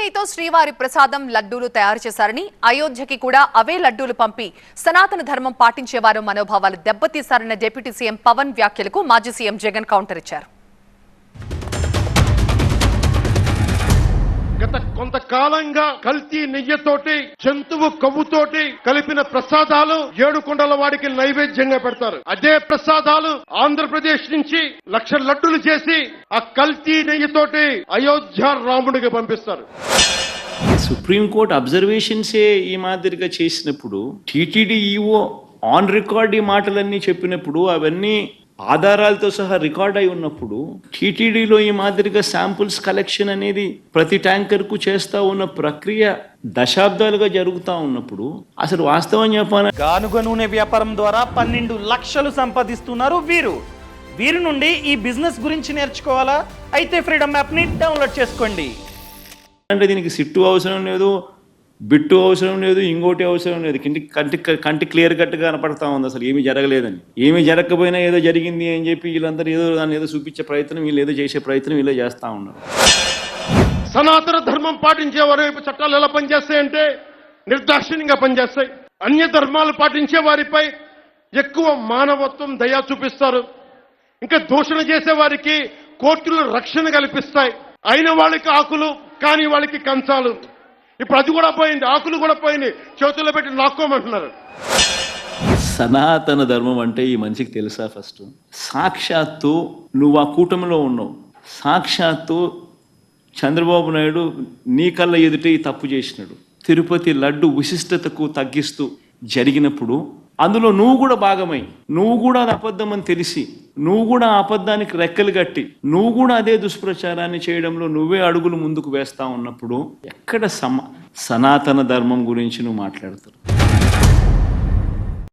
నెయ్యితో శ్రీవారి ప్రసాదం లడ్డూలు తయారు చేశారని, అయోధ్యకి కూడా అవే లడ్డూలు పంపి సనాతన ధర్మం పాటించేవారు మనోభావాలు దెబ్బతీశారన్న డిప్యూటీ సీఎం పవన్ వ్యాఖ్యలకు మాజీ సీఎం జగన్ కౌంటర్ ఇచ్చారు. గత కొంతకాలంగా కల్తీ నెయ్యితోటి జంతువు కొవ్వుతోటి కలిపిన ప్రసాదాలు ఏడుకొండల వాడికి నైవేద్యంగా పెడతారు. అదే ప్రసాదాలు ఆంధ్రప్రదేశ్ నుంచి 1,00,000 లడ్డులు చేసి ఆ కల్తీ నెయ్యితోటి అయోధ్య రాముడికి పంపిస్తారు. సుప్రీంకోర్టు అబ్జర్వేషన్సే ఈ మాదిరిగా చేసినప్పుడు టీటీడీ ఈఓ ఆన్ రికార్డ్ ఈ మాటలన్నీ చెప్పినప్పుడు అవన్నీ ఆధారాలతో సహా రికార్డ్ అయి ఉన్నప్పుడు టీటీడీలో ఈ మాదిరిగా శాంపుల్స్ కలెక్షన్ అనేది ప్రతి ట్యాంకర్కు చేస్తూ ఉన్న ప్రక్రియ దశాబ్దాలుగా జరుగుతూ ఉన్నప్పుడు అసలు వాస్తవం చెప్పాను. గానుగ నూనె వ్యాపారం ద్వారా 12 లక్షలు సంపాదిస్తున్నారు వీరి నుండి ఈ బిజినెస్ గురించి నేర్చుకోవాలా? అయితే ఫ్రీడమ్ యాప్ని డౌన్లోడ్ చేసుకోండి. అంటే దీనికి సిట్టు అవసరం లేదు, బిట్టు అవసరం లేదు, ఇంకోటి అవసరం లేదు. కంటి క్లియర్ కట్గా కనపడతా ఉంది అసలు ఏమీ జరగలేదని. ఏమీ జరగకపోయినా ఏదో జరిగింది అని చెప్పి వీళ్ళందరూ దాన్ని ఏదో చూపించే ప్రయత్నం, వీళ్ళు ఏదో చేసే ప్రయత్నం వీళ్ళు చేస్తూ ఉన్నారు. సనాతన ధర్మం పాటించే వారి వైపు చట్టాలు ఎలా పనిచేస్తాయంటే నిర్దాక్షిణ్యంగా పనిచేస్తాయి. అన్య ధర్మాలు పాటించే వారిపై ఎక్కువ మానవత్వం, దయ చూపిస్తారు. ఇంకా దూషణ చేసే వారికి కోర్టులు రక్షణ కల్పిస్తాయి. అయిన వాళ్ళకి ఆకులు, కాని వాళ్ళకి కంచాలు. ఇప్పుడు అది కూడా పోయింది, ఆకులు కూడా పోయింది, చేతుల్లో పెట్టి లాక్కోమంటున్నారు. సనాతన ధర్మం అంటే ఈ మనిషికి తెలుసా? ఫస్ట్ సాక్షాత్తు నువ్వు ఆ కూటమిలో ఉన్నావు, సాక్షాత్తు చంద్రబాబు నాయుడు నీ కళ్ళ ఎదుటే ఈ తప్పు చేసినాడు. తిరుపతి లడ్డు విశిష్టతకు తగ్గిస్తూ జరిగినప్పుడు అందులో నువ్వు కూడా భాగమై, నువ్వు కూడా అది అబద్ధం అని తెలిసి, నువ్వు కూడా ఆ అబద్ధానికి రెక్కలు కట్టి, నువ్వు కూడా అదే దుష్ప్రచారాన్ని చేయడంలో నువ్వే అడుగులు ముందుకు వేస్తా ఉన్నప్పుడు ఎక్కడ సనాతన ధర్మం గురించి నువ్వు మాట్లాడతావు?